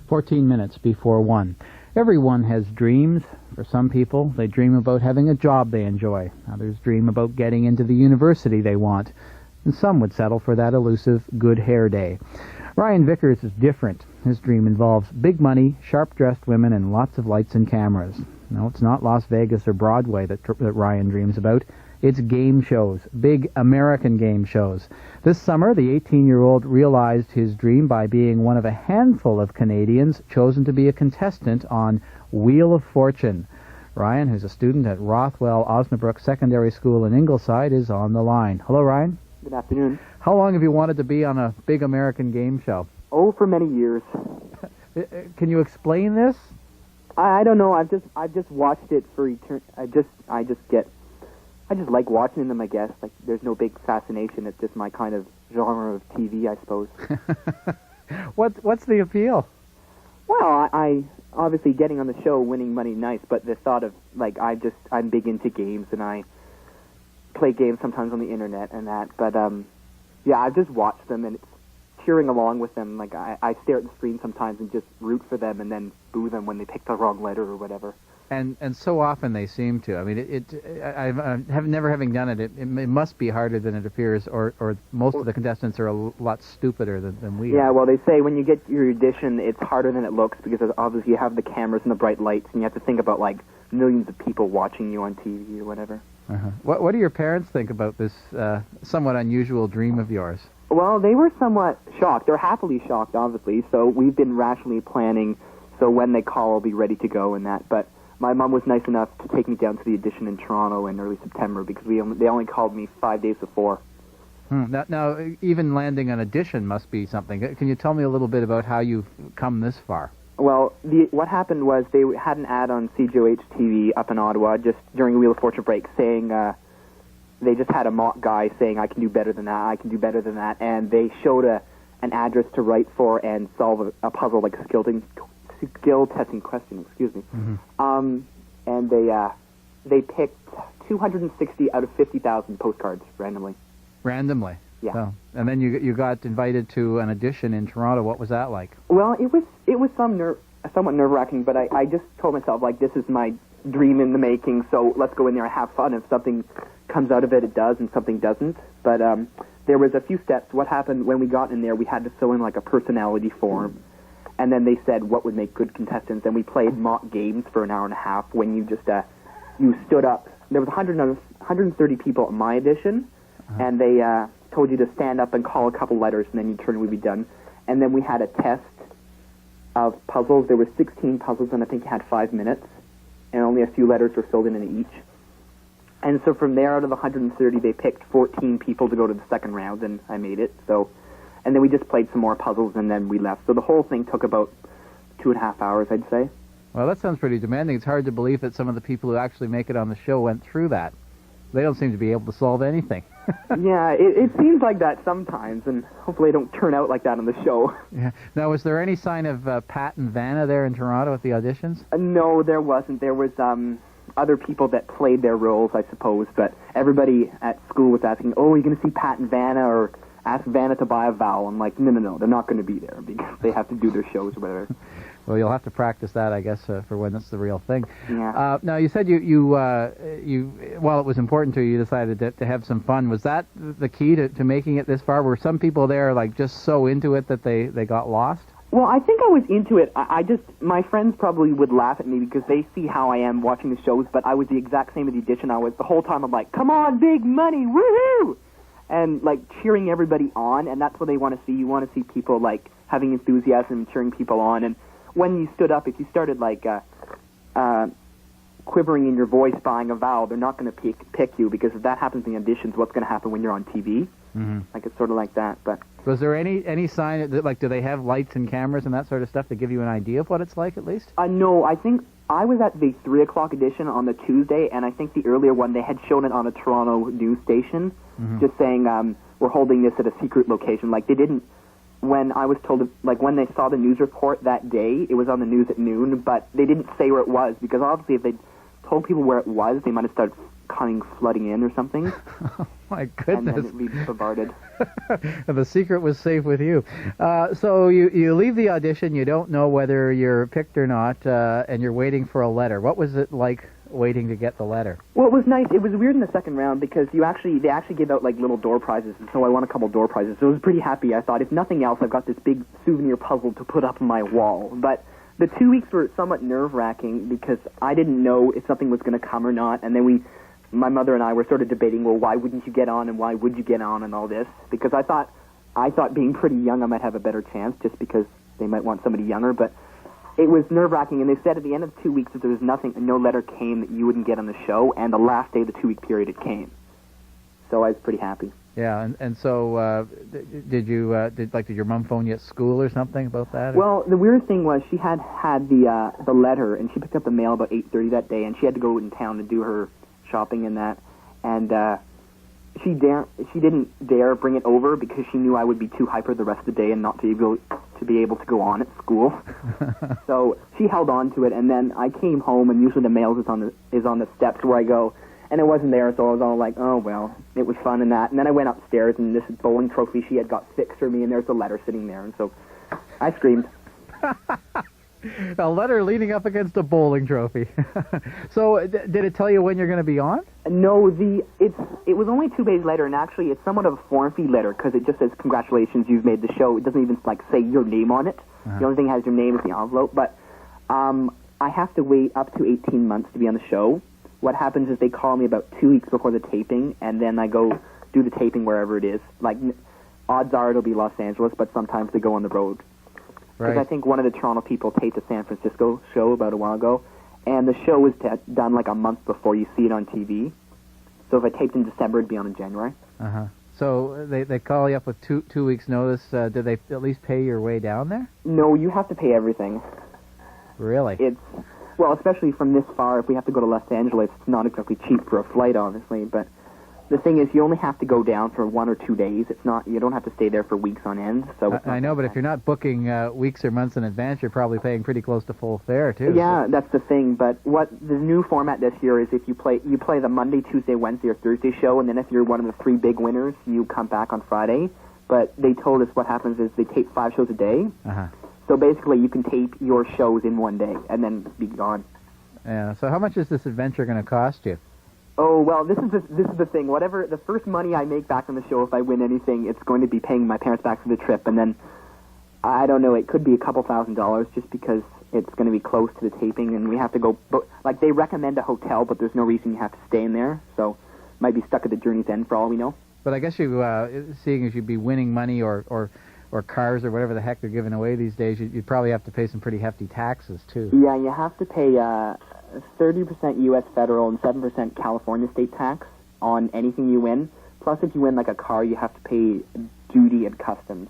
14 minutes before 1. Everyone has dreams. For some people, they dream about having a job they enjoy. Others dream about getting into the university they want. And some would settle for that elusive good hair day. Ryan Vickers is different. His dream involves big money, sharp-dressed women, and lots of lights and cameras. No, it's not Las Vegas or Broadway that Ryan dreams about. It's game shows, big American game shows. This summer, the 18-year-old realized his dream by being one of a handful of Canadians chosen to be a contestant on Wheel of Fortune. Ryan, who's a student at Rothwell Osnabrook Secondary School in Ingleside, is on the line. Hello, Ryan. Good afternoon. How long have you wanted to be on a big American game show? Oh, for many years. Can you explain this? I don't know. I've just watched it for I just like watching them, I guess. Like, there's no big fascination. It's just my kind of genre of TV, I suppose. What's the appeal? Well, I obviously getting on the show, winning money, nice. But the thought of, like, I'm big into games, and I play games sometimes on the internet and that. But yeah, I've just watched them, and it's cheering along with them. Like, I stare at the screen sometimes and just root for them, and then boo them when they pick the wrong letter or whatever. And so often they seem to. I mean, never having done it, it must be harder than it appears, or most of the contestants are a lot stupider than we are. Yeah, well, they say when you get your audition, it's harder than it looks, because obviously you have the cameras and the bright lights, and you have to think about, like, millions of people watching you on TV or whatever. Uh-huh. What do your parents think about this somewhat unusual dream of yours? Well, they were somewhat shocked. They're happily shocked, obviously, so we've been rationally planning, so when they call, I'll be ready to go and that, but my mom was nice enough to take me down to the audition in Toronto in early September, because they only called me 5 days before. Now, even landing an audition must be something. Can you tell me a little bit about how you've come this far? Well, what happened was they had an ad on CJOH TV up in Ottawa just during Wheel of Fortune break saying they just had a mock guy saying, I can do better than that, I can do better than that, and they showed an address to write for and solve a puzzle, like a skill testing question, excuse me. Mm-hmm. And they picked 260 out of 50,000 postcards randomly. Randomly? Yeah. So, and then you got invited to an audition in Toronto. What was that like? Well, it was somewhat nerve-wracking, but I just told myself, like, this is my dream in the making, so let's go in there and have fun. If something comes out of it, it does, and something doesn't. But there was a few steps. What happened when we got in there, we had to fill in, like, a personality form. And then they said what would make good contestants, and we played mock games for an hour and a half when you just, you stood up. There was 130 people at my audition, and they told you to stand up and call a couple letters, and then your turn would be done. And then we had a test of puzzles. There were 16 puzzles, and I think you had 5 minutes, and only a few letters were filled in each. And so from there, out of the 130, they picked 14 people to go to the second round, and I made it, so... And then we just played some more puzzles, and then we left. So the whole thing took about 2.5 hours, I'd say. Well, that sounds pretty demanding. It's hard to believe that some of the people who actually make it on the show went through that. They don't seem to be able to solve anything. Yeah, it seems like that sometimes, and hopefully it don't turn out like that on the show. Yeah. Now, was there any sign of Pat and Vanna there in Toronto at the auditions? No, there wasn't. There was other people that played their roles, I suppose, but everybody at school was asking, oh, are you going to see Pat and Vanna, or... ask Vanna to buy a vowel. I'm like, no, they're not going to be there because they have to do their shows or whatever. Well, you'll have to practice that, I guess, for when it's the real thing. Yeah. Now, you said you while it was important to you, you decided to have some fun. Was that the key to making it this far? Were some people there, like, just so into it that they got lost? Well, I think I was into it. My friends probably would laugh at me because they see how I am watching the shows, but I was the exact same at the audition. The whole time I'm like, come on, big money, woohoo! And, like, cheering everybody on, and that's what they want to see. You want to see people, like, having enthusiasm, cheering people on. And when you stood up, if you started, like, quivering in your voice, buying a vowel, they're not going to pick you, because if that happens in auditions, what's going to happen when you're on TV? Mm-hmm. Like, it's sort of like that. But was there any sign, that, like, do they have lights and cameras and that sort of stuff to give you an idea of what it's like, at least? No, I think I was at the 3 o'clock edition on the Tuesday, and I think the earlier one, they had shown it on a Toronto news station, just saying, we're holding this at a secret location. Like, they didn't, when I was told, like, when they saw the news report that day, it was on the news at noon, but they didn't say where it was, because obviously if they told people where it was, they might have started flooding in or something. My goodness. And then it leaves bombarded. The secret was safe with you. So you leave the audition, you don't know whether you're picked or not, and you're waiting for a letter. What was it like waiting to get the letter? Well, it was nice. It was weird in the second round because they actually give out like little door prizes, and so I won a couple door prizes. So I was pretty happy. I thought, if nothing else, I've got this big souvenir puzzle to put up on my wall. But the 2 weeks were somewhat nerve-wracking because I didn't know if something was going to come or not, and then my mother and I were sort of debating, well, why wouldn't you get on and why would you get on and all this? Because I thought being pretty young I might have a better chance just because they might want somebody younger, but it was nerve-wracking, and they said at the end of the 2 weeks if there was no letter came that you wouldn't get on the show, and the last day of the 2 week period it came. So I was pretty happy. Yeah, and so did your mom phone you at school or something about that? Or? Well, the weird thing was she had the letter, and she picked up the mail about 8:30 that day, and she had to go in town to do her shopping and that, and she didn't dare bring it over because she knew I would be too hyper the rest of the day and not to be able to go on at school. So she held on to it, and then I came home, and usually the mail is on the steps where I go, and it wasn't there, so I was all like, oh well, it was fun and that. And then I went upstairs, and this bowling trophy she had got fixed for me, and there's the letter sitting there, and so I screamed. A letter leaning up against a bowling trophy. So, did it tell you when you're going to be on? No, it was only 2 days later, and actually it's somewhat of a form-fee letter because it just says, congratulations, you've made the show. It doesn't even say your name on it. The only thing that has your name is the envelope, but I have to wait up to 18 months to be on the show. What happens is they call me about 2 weeks before the taping, and then I go do the taping wherever it is. Like, odds are it'll be Los Angeles, but sometimes they go on the road. Because I think one of the Toronto people taped a San Francisco show about a while ago, and the show was done like a month before you see it on TV. So if I taped in December, it'd be on in January. So they call you up with two weeks' notice. Did they at least pay your way down there? No, you have to pay everything. Really? Well, especially from this far, if we have to go to Los Angeles, it's not exactly cheap for a flight, obviously, but the thing is, you only have to go down for 1 or 2 days. You don't have to stay there for weeks on end. So I know, but if you're not booking weeks or months in advance, you're probably paying pretty close to full fare too. Yeah, so. That's the thing. But what the new format this year is, if you play the Monday, Tuesday, Wednesday, or Thursday show, and then if you're one of the 3 big winners, you come back on Friday. But they told us what happens is they tape 5 shows a day. So basically, you can tape your shows in 1 day and then be gone. Yeah. So how much is this adventure going to cost you? Oh, well, this is the thing. Whatever the first money I make back from the show, if I win anything, it's going to be paying my parents back for the trip, and then I don't know. It could be a couple $1,000s just because it's going to be close to the taping, and we have to go. Like, they recommend a hotel, but there's no reason you have to stay in there, so might be stuck at the journey's end for all we know. But I guess seeing as you'd be winning money or cars or whatever the heck they're giving away these days, you'd probably have to pay some pretty hefty taxes too. Yeah, you have to pay 30% U.S. federal and 7% California state tax on anything you win. Plus, if you win like a car, you have to pay duty and customs.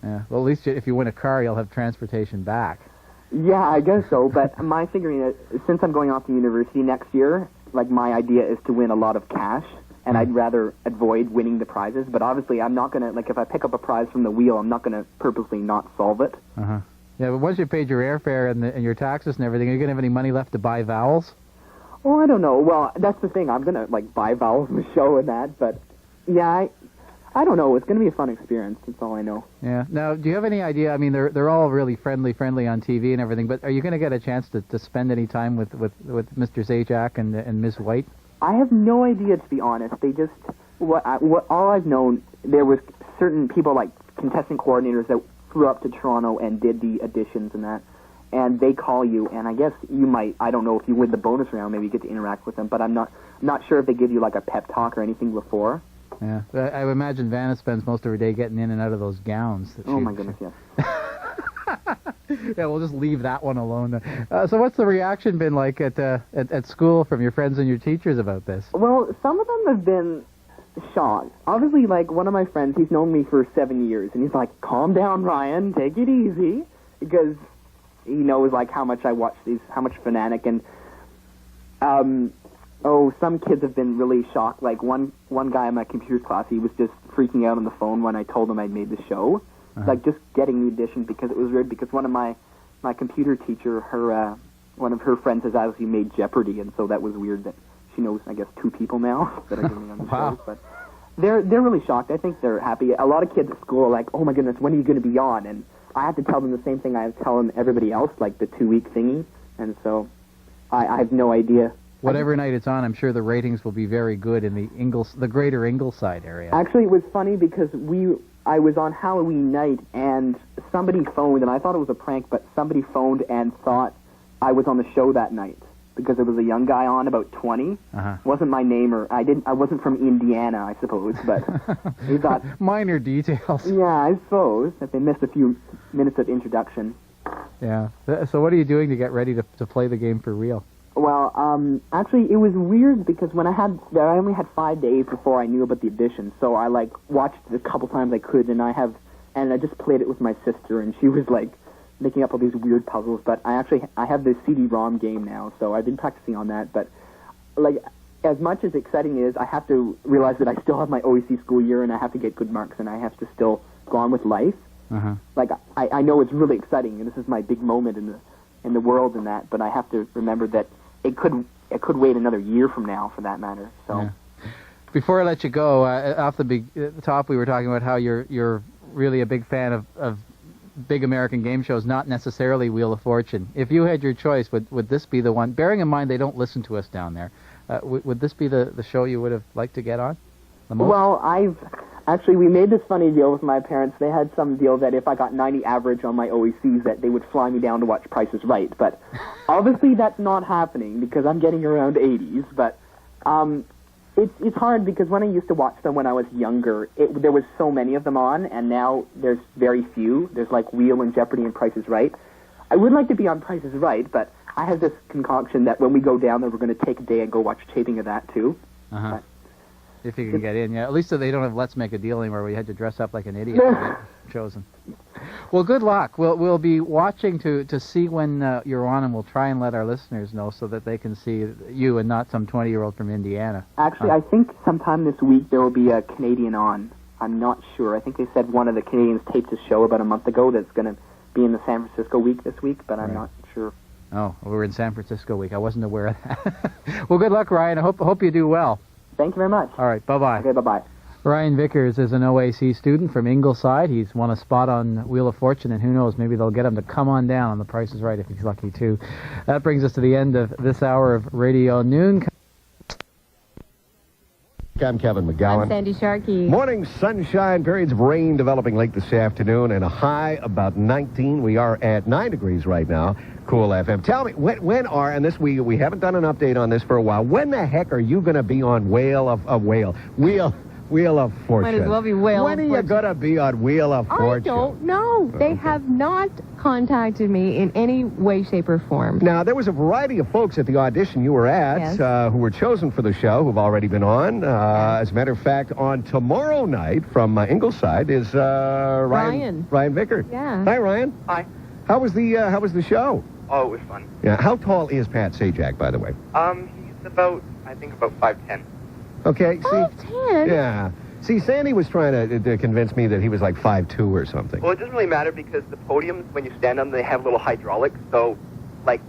Yeah. Well, at least if you win a car, you'll have transportation back. Yeah, I guess so. But my figuring is, since I'm going off to university next year, like my idea is to win a lot of cash, and I'd rather avoid winning the prizes. But obviously, I'm not gonna if I pick up a prize from the wheel, I'm not gonna purposely not solve it. Yeah, but once you paid your airfare and your taxes and everything, are you going to have any money left to buy vowels? Oh, I don't know. Well, that's the thing. I'm going to, buy vowels in the show and that, but, yeah, I don't know. It's going to be a fun experience. That's all I know. Yeah. Now, do you have any idea? I mean, they're all really friendly on TV and everything, but are you going to get a chance to spend any time with Mr. Zajac and Ms. White? I have no idea, to be honest. They just, all I've known, there was certain people, like contestant coordinators that flew up to Toronto and did the auditions and that, and they call you, and I guess you might, I don't know, if you win the bonus round, maybe you get to interact with them, but I'm not sure if they give you a pep talk or anything before. Yeah, I would imagine Vanna spends most of her day getting in and out of those gowns. Oh my goodness, yes. Yeah, we'll just leave that one alone. So what's the reaction been like at school from your friends and your teachers about this? Well, some of them have been shocked. Obviously, one of my friends, he's known me for 7 years, and he's like, calm down, Ryan, take it easy, because he knows, how much I watch these, how much Fanatic, and, some kids have been really shocked. One guy in my computer class, he was just freaking out on the phone when I told him I'd made the show, just getting the audition, because it was weird, because one of my computer teacher, one of her friends has obviously made Jeopardy, and so that was weird that she knows, I guess, 2 people now that are going to be on the show. But They're really shocked. I think they're happy. A lot of kids at school are like, oh my goodness, when are you going to be on? And I have to tell them the same thing I have to tell them everybody else, like the 2-week thingy. And so I have no idea. Whatever night it's on, I'm sure the ratings will be very good in the greater Ingleside area. Actually, it was funny because I was on Halloween night and somebody phoned, and I thought it was a prank, but somebody phoned and thought I was on the show that night because there was a young guy on, about 20. Wasn't my name, or I wasn't from Indiana, I suppose, but he thought minor details. Yeah, I suppose if they missed a few minutes of introduction. Yeah. So what are you doing to get ready to play the game for real? Well, actually, it was weird because when I only had 5 days before I knew about the audition, so I watched it a couple times I could, and I just played it with my sister, and she was making up all these weird puzzles. But I have the CD-ROM game now, so I've been practicing on that. But as much as exciting is, I have to realize that I still have my OEC school year, and I have to get good marks, and I have to still go on with life. I know it's really exciting, and this is my big moment in the world and that, but I have to remember that it could wait another year from now, for that matter. So, yeah. Before I let you go, off the top, we were talking about how you're really a big fan of big American game shows, not necessarily Wheel of Fortune. If you had your choice, would this be the one? Bearing in mind they don't listen to us down there, would this be the show you would have liked to get on the most? Well, we made this funny deal with my parents. They had some deal that if I got 90 average on my OECs, that they would fly me down to watch Price is Right. But obviously that's not happening because I'm getting around 80s. But it's hard because when I used to watch them when I was younger, there was so many of them on, and now there's very few. There's Wheel and Jeopardy and Price is Right. I would like to be on Price is Right, but I have this concoction that when we go down there, we're going to take a day and go watch taping of that too. But, if you can get in, yeah. At least so they don't have Let's Make a Deal anymore where you had to dress up like an idiot to get chosen. Well, good luck. We'll be watching to see when you're on, and we'll try and let our listeners know so that they can see you and not some 20-year-old from Indiana. Actually, I think sometime this week there will be a Canadian on. I'm not sure. I think they said one of the Canadians taped a show about a month ago that's going to be in the San Francisco week this week, but I'm not sure. Oh, we're in San Francisco week. I wasn't aware of that. Well, good luck, Ryan. I hope you do well. Thank you very much. All right, bye-bye. Okay, bye-bye. Ryan Vickers is an OAC student from Ingleside. He's won a spot on Wheel of Fortune, and who knows, maybe they'll get him to come on down on The Price is Right if he's lucky, too. That brings us to the end of this hour of Radio Noon. I'm Kevin McGowan. I'm Sandy Sharkey. Morning sunshine, periods of rain developing late this afternoon, and a high about 19. We are at 9 degrees right now. KOOL FM. Tell me, when are, and this we haven't done an update on this for a while, when the heck are you going to be on Wheel of Fortune? Might as well be Wheel When of are you Fortune. going to be on Wheel of Fortune? I don't know. They have not contacted me in any way, shape, or form. Now, there was a variety of folks at the audition you were at who were chosen for the show, who've already been on. As a matter of fact, on tomorrow night from Ingleside is Ryan Vickers. Yeah. Hi, Ryan. Hi. How was the show? Oh, it was fun. Yeah. How tall is Pat Sajak, by the way? He's about 5'10". Okay. See, 5'10"? Yeah. See, Sandy was trying to convince me that he was like 5'2" or something. Well, it doesn't really matter because the podiums, when you stand on them, they have little hydraulics. So,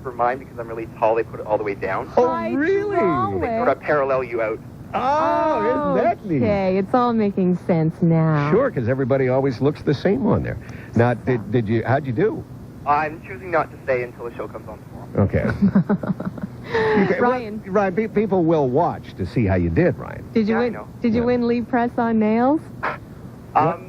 for mine, because I'm really tall, they put it all the way down. Oh, really? They sort of parallel you out. Oh, isn't that neat? Okay, it's all making sense now. Sure, because everybody always looks the same on there. Now, how'd you do? I'm choosing not to say until the show comes on tomorrow. Okay. Ryan. Well, Ryan, people will watch to see how you did, Ryan. Did you Yeah, I win? know. Did you win Leave Press on Nails?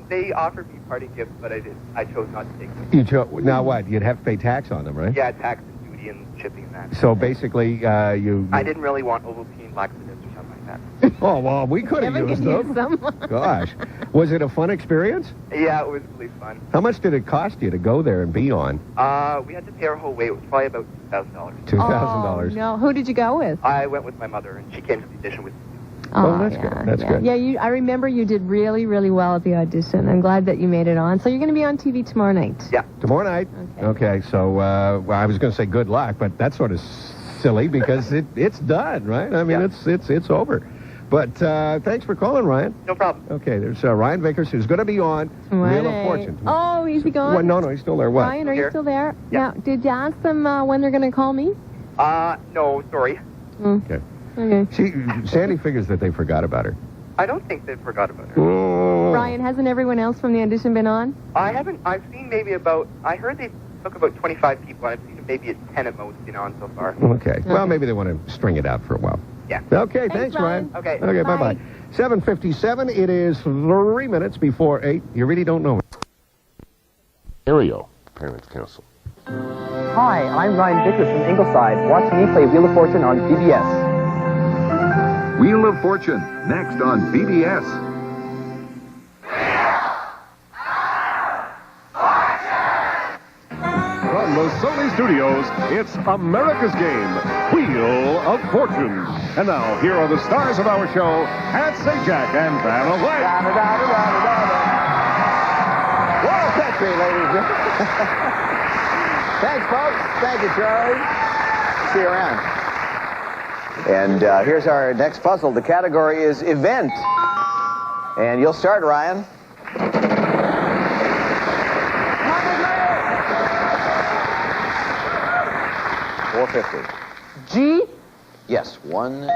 They offered me party gifts, but I chose not to take them. Now what? You'd have to pay tax on them, right? Yeah, tax and duty and shipping and that. So basically, you... I didn't really want Ovaltine laxatives or something like that. Oh, well, we could have Kevin used can them. use them. Gosh. Was it a fun experience? Yeah, it was really fun. How much did it cost you to go there and be on? We had to pay our whole way. It was probably about $2,000. $2,000. Oh, no. Who did you go with? I went with my mother, and she came to the audition with me. Oh, that's good. That's good. Yeah, I remember you did really, really well at the audition. I'm glad that you made it on. So you're going to be on TV tomorrow night. Yeah. Tomorrow night? Okay, so well, I was going to say good luck, but that's sort of silly because it's done, right? I mean, it's over. But thanks for calling, Ryan. No problem. Okay, there's Ryan Vickers, who's going to be on Wheel of Fortune. Oh, is he gone? Well, no, he's still there. What? Ryan, are you Here. still there? Yeah. Now, did you ask them when they're going to call me? No, sorry. Okay. Okay. Sandy figures that they forgot about her. I don't think they forgot about her. Ryan, hasn't everyone else from the audition been on? I haven't. I've seen maybe about. I heard they took about 25 people. I've seen maybe at 10 at most been on so far. Okay. Well, maybe they want to string it out for a while. Yeah. Okay, thanks, Ryan. Ryan. Okay. Bye-bye. 7:57. It is 3 minutes before 8. You really don't know. Aereo, Parents Council. Hi, I'm Ryan Vickers from Ingleside. Watch me play Wheel of Fortune on CBS. Wheel of Fortune, next on BBS. From the Sony Studios, it's America's Game, Wheel of Fortune. And now, here are the stars of our show, Pat Sajak and Vanna White. Whoa, country, ladies. Thanks, folks. Thank you, Charlie. See you around. And here's our next puzzle. The category is event. And you'll start, Ryan. $4.50. G? Yes, 1G.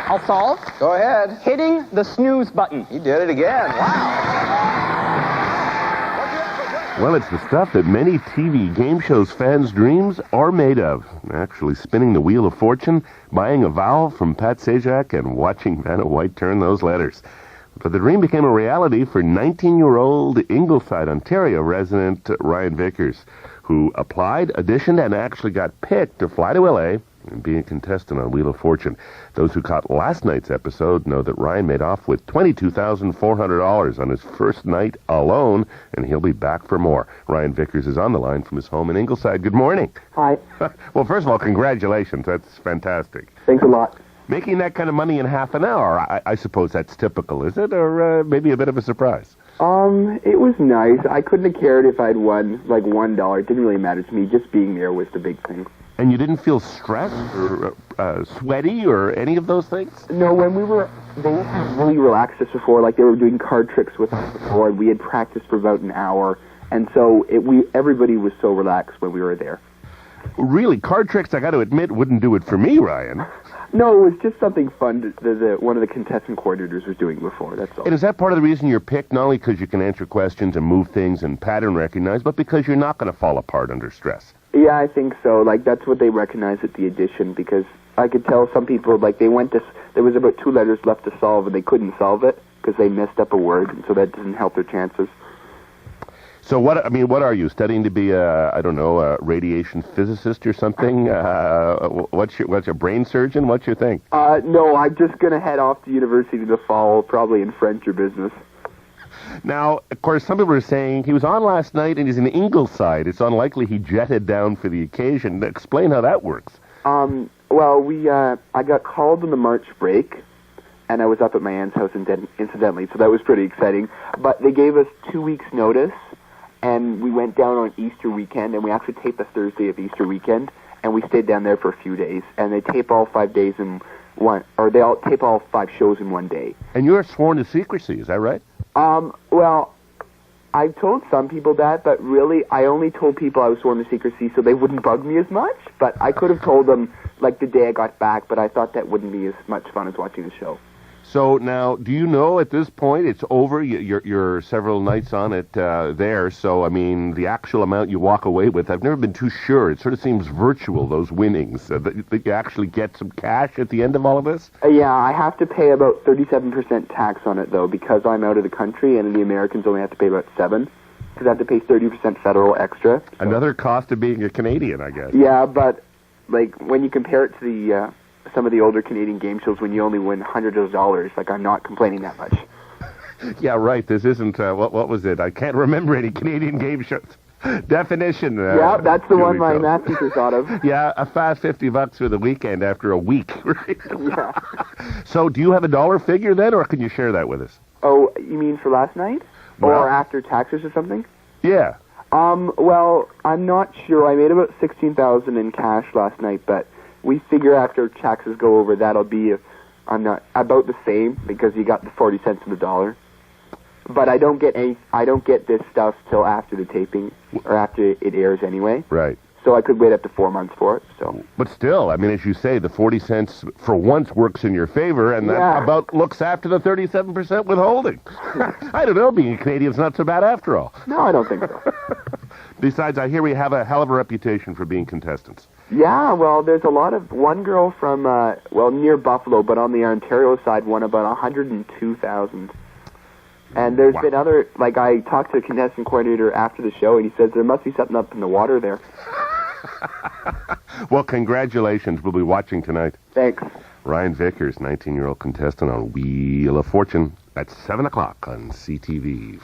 I'll solve. Go ahead. Hitting the snooze button. He did it again. Wow. Well, it's the stuff that many TV game shows fans' dreams are made of. Actually spinning the Wheel of Fortune, buying a vowel from Pat Sajak, and watching Vanna White turn those letters. But the dream became a reality for 19-year-old Ingleside, Ontario resident Ryan Vickers, who applied, auditioned, and actually got picked to fly to L.A. and be a contestant on Wheel of Fortune. Those who caught last night's episode know that Ryan made off with $22,400 on his first night alone, and he'll be back for more. Ryan Vickers is on the line from his home in Ingleside. Good morning. Hi. Well, first of all, congratulations. That's fantastic. Thanks a lot. Making that kind of money in half an hour, I suppose that's typical, is it? Or maybe a bit of a surprise? It was nice. I couldn't have cared if I'd won, like, $1. It didn't really matter to me. Just being there was the big thing. And you didn't feel stressed or sweaty or any of those things? No, when we were... They had really relaxed us before. Like, they were doing card tricks with us before, and we had practiced for about an hour. And so everybody was so relaxed when we were there. Really, card tricks, I got to admit, wouldn't do it for me, Ryan. No, it was just something fun that one of the contestant coordinators was doing before, that's all. And is that part of the reason you're picked, not only because you can answer questions and move things and pattern recognize, but because you're not going to fall apart under stress? Yeah, I think so. Like, that's what they recognized at the audition, because I could tell some people, like, there was about 2 letters left to solve, and they couldn't solve it because they messed up a word, and so that doesn't help their chances. So what are you, studying to be a radiation physicist or something? What's your brain surgeon? What's your thing? No, I'm just going to head off to university in the fall, probably in French or business. Now, of course, some people are saying he was on last night and he's in Ingleside. It's unlikely he jetted down for the occasion. Explain how that works. Well, I got called on the March break, and I was up at my aunt's house incidentally, so that was pretty exciting. But they gave us 2 weeks' notice, and we went down on Easter weekend, and we actually taped the Thursday of Easter weekend, and we stayed down there for a few days, and they tape all 5 days in one, or they all tape all 5 shows in one day. And you're sworn to secrecy, is that right? Well, I told some people that, but really, I only told people I was sworn to secrecy so they wouldn't bug me as much, but I could have told them, like, the day I got back, but I thought that wouldn't be as much fun as watching the show. So now, do you know at this point it's over? You're several nights on it there. So I mean, the actual amount you walk away with, I've never been too sure. It sort of seems virtual, those winnings. That you actually get some cash at the end of all of this. Yeah, I have to pay about 37% tax on it though, because I'm out of the country, and the Americans only have to pay about 7%. Because I have to pay 30% federal extra. So. Another cost of being a Canadian, I guess. Yeah, but like when you compare it to the some of the older Canadian game shows when you only win hundreds of dollars, like, I'm not complaining that much. Yeah, right. This isn't, what was it? I can't remember any Canadian game shows. Definition. Yeah, that's the one my math teacher thought of. Yeah, a fast $50 for the weekend after a week. Yeah. So do you have a dollar figure then, or can you share that with us? Oh, you mean for last night? Well, or after taxes or something? Yeah. Well, I'm not sure. I made about $16,000 in cash last night, but we figure after taxes go over, that'll be about the same, because you got the 40 cents on the dollar. But I don't get this stuff till after the taping, or after it airs anyway. Right. So I could wait up to 4 months for it. So, But still, I mean, as you say, the 40 cents for once works in your favor, and that about looks after the 37% withholding. I don't know, being a Canadian's not so bad after all. No, I don't think so. Besides, I hear we have a hell of a reputation for being contestants. Yeah, well, there's a lot of... One girl from, near Buffalo, but on the Ontario side, won about 102,000. And there's been other... Like, I talked to a contestant coordinator after the show, and he says there must be something up in the water there. Well, congratulations. We'll be watching tonight. Thanks. Ryan Vickers, 19-year-old contestant on Wheel of Fortune at 7 o'clock on CTV.